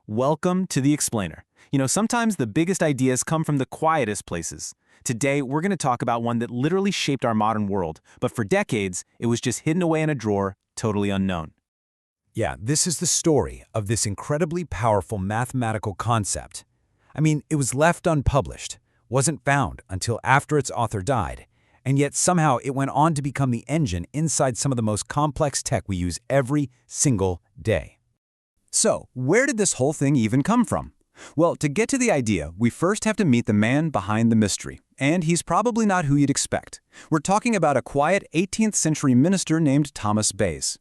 Welcome to The Explainer. Sometimes the biggest ideas come from the quietest places. Today, we're going to talk about one that literally shaped our modern world, but for decades, it was just hidden away in a drawer, totally unknown. Yeah, this is the story of this incredibly powerful mathematical concept. It was left unpublished, wasn't found until after its author died, and yet somehow it went on to become the engine inside some of the most complex tech we use every single day. So, where did this whole thing even come from? Well, to get to the idea, we first have to meet the man behind the mystery, and he's probably not who you'd expect. We're talking about a quiet 18th century minister named Thomas Bayes.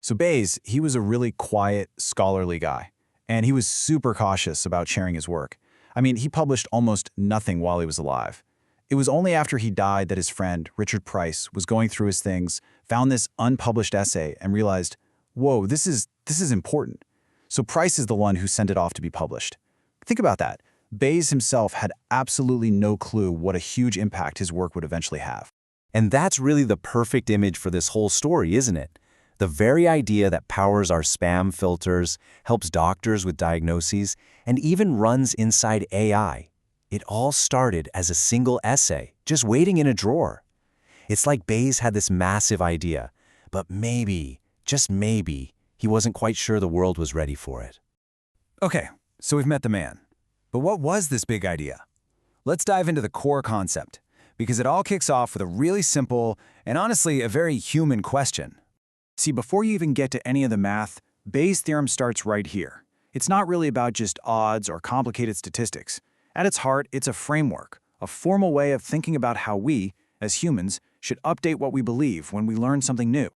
So Bayes, he was a really quiet, scholarly guy, and he was super cautious about sharing his work. He published almost nothing while he was alive. It was only after he died that his friend, Richard Price, was going through his things, found this unpublished essay, and realized, whoa, this is important. So Price is the one who sent it off to be published. Think about that. Bayes himself had absolutely no clue what a huge impact his work would eventually have. And that's really the perfect image for this whole story, isn't it? The very idea that powers our spam filters, helps doctors with diagnoses, and even runs inside AI. It all started as a single essay, just waiting in a drawer. It's like Bayes had this massive idea, but maybe, just maybe, he wasn't quite sure the world was ready for it. Okay, so we've met the man. But what was this big idea? Let's dive into the core concept, because it all kicks off with a really simple and honestly a very human question. See, before you even get to any of the math, Bayes' theorem starts right here. It's not really about just odds or complicated statistics. At its heart, it's a framework, a formal way of thinking about how we, as humans, should update what we believe when we learn something new.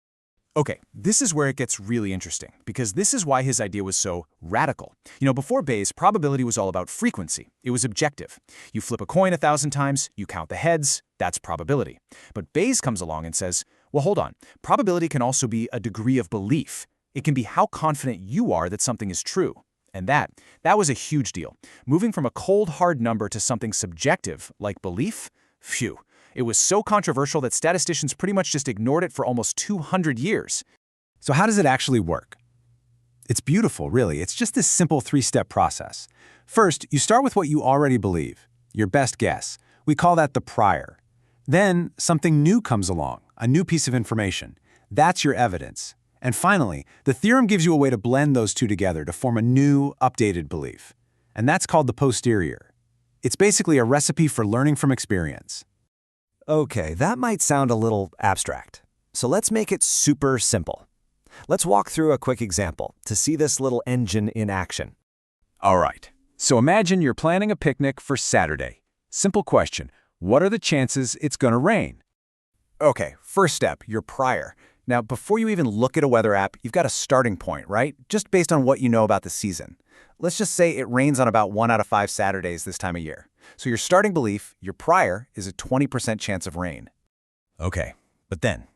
Okay, this is where it gets really interesting, because this is why his idea was so radical. Before Bayes, probability was all about frequency. It was objective. You flip a coin 1,000 times, you count the heads, that's probability. But Bayes comes along and says, well, hold on. Probability can also be a degree of belief. It can be how confident you are that something is true. And that was a huge deal. Moving from a cold, hard number to something subjective, like belief, phew. It was so controversial that statisticians pretty much just ignored it for almost 200 years. So how does it actually work? It's beautiful, really. It's just this simple three-step process. First, you start with what you already believe, your best guess. We call that the prior. Then, something new comes along, a new piece of information. That's your evidence. And finally, the theorem gives you a way to blend those two together to form a new, updated belief. And that's called the posterior. It's basically a recipe for learning from experience. Okay, that might sound a little abstract. So let's make it super simple. Let's walk through a quick example to see this little engine in action. All right. So imagine you're planning a picnic for Saturday. Simple question. What are the chances it's going to rain? Okay, first step, your prior. Now, before you even look at a weather app, you've got a starting point, right? Just based on what you know about the season. Let's just say it rains on about 1 out of 5 Saturdays this time of year. So your starting belief, your prior, is a 20% chance of rain. Okay, but then,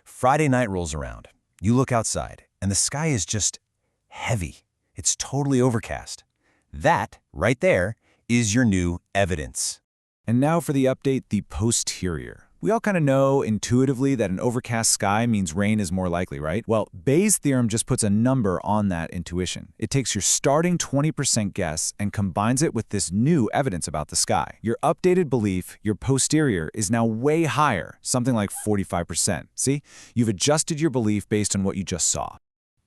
Friday night rolls around. You look outside, and the sky is just heavy. It's totally overcast. That, right there, is your new evidence. And now for the update, the posterior. We all kind of know intuitively that an overcast sky means rain is more likely, right? Well, Bayes' theorem just puts a number on that intuition. It takes your starting 20% guess and combines it with this new evidence about the sky. Your updated belief, your posterior, is now way higher, something like 45%. See? You've adjusted your belief based on what you just saw.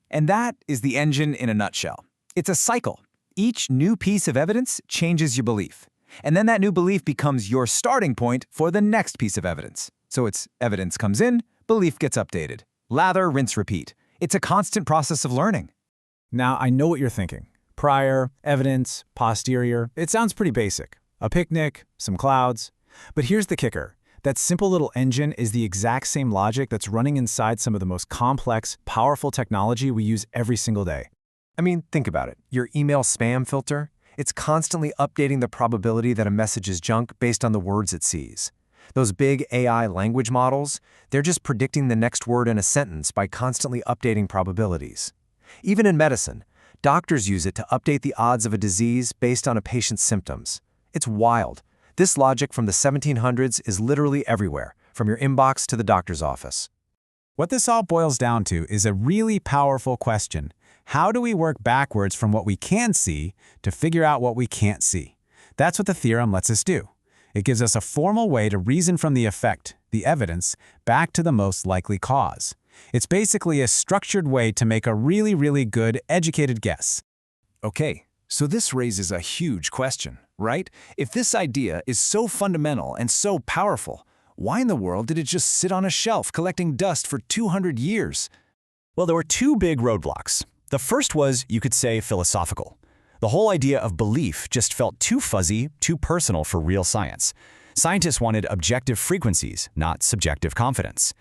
And that is the engine in a nutshell. It's a cycle. Each new piece of evidence changes your belief. And then that new belief becomes your starting point for the next piece of evidence. So it's evidence comes in, belief gets updated. Lather, rinse, repeat. It's a constant process of learning. Now, I know what you're thinking. Prior, evidence, posterior. It sounds pretty basic. A picnic, some clouds. But here's the kicker. That simple little engine is the exact same logic that's running inside some of the most complex, powerful technology we use every single day. Think about it. Your email spam filter? It's constantly updating the probability that a message is junk based on the words it sees. Those big AI language models, they're just predicting the next word in a sentence by constantly updating probabilities. Even in medicine, doctors use it to update the odds of a disease based on a patient's symptoms. It's wild. This logic from the 1700s is literally everywhere, from your inbox to the doctor's office. What this all boils down to is a really powerful question. How do we work backwards from what we can see to figure out what we can't see? That's what the theorem lets us do. It gives us a formal way to reason from the effect, the evidence, back to the most likely cause. It's basically a structured way to make a really good, educated guess. Okay, so this raises a huge question, right? If this idea is so fundamental and so powerful, why in the world did it just sit on a shelf collecting dust for 200 years? Well, there were two big roadblocks. The first was, you could say, philosophical. The whole idea of belief just felt too fuzzy, too personal for real science. Scientists wanted objective frequencies, not subjective confidence.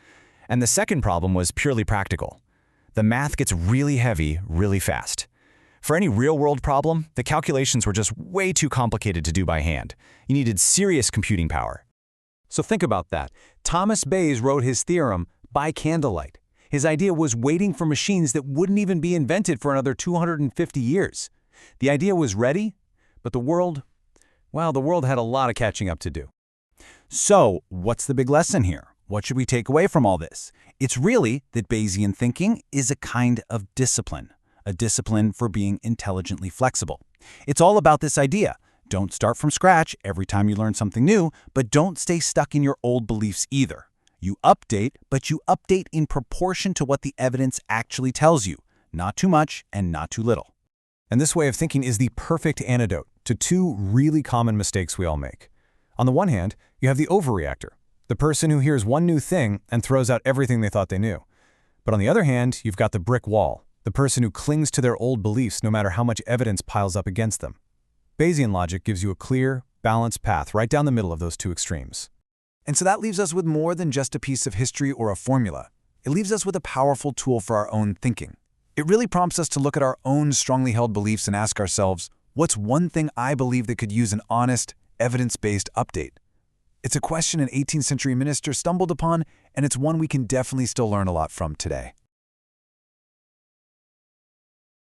And the second problem was purely practical. The math gets really heavy, really fast. For any real-world problem, the calculations were just way too complicated to do by hand. You needed serious computing power. So think about that. Thomas Bayes wrote his theorem by candlelight. His idea was waiting for machines that wouldn't even be invented for another 250 years. The idea was ready, but the world had a lot of catching up to do. So, what's the big lesson here? What should we take away from all this? It's really that Bayesian thinking is a kind of discipline, a discipline for being intelligently flexible. It's all about this idea. Don't start from scratch every time you learn something new, but don't stay stuck in your old beliefs either. You update, but you update in proportion to what the evidence actually tells you, not too much and not too little. And this way of thinking is the perfect antidote to two really common mistakes we all make. On the one hand, you have the overreactor, the person who hears one new thing and throws out everything they thought they knew. But on the other hand, you've got the brick wall, the person who clings to their old beliefs no matter how much evidence piles up against them. Bayesian logic gives you a clear, balanced path right down the middle of those two extremes. And so that leaves us with more than just a piece of history or a formula. It leaves us with a powerful tool for our own thinking. It really prompts us to look at our own strongly held beliefs and ask ourselves, what's one thing I believe that could use an honest, evidence-based update? It's a question an 18th century minister stumbled upon, and it's one we can definitely still learn a lot from today.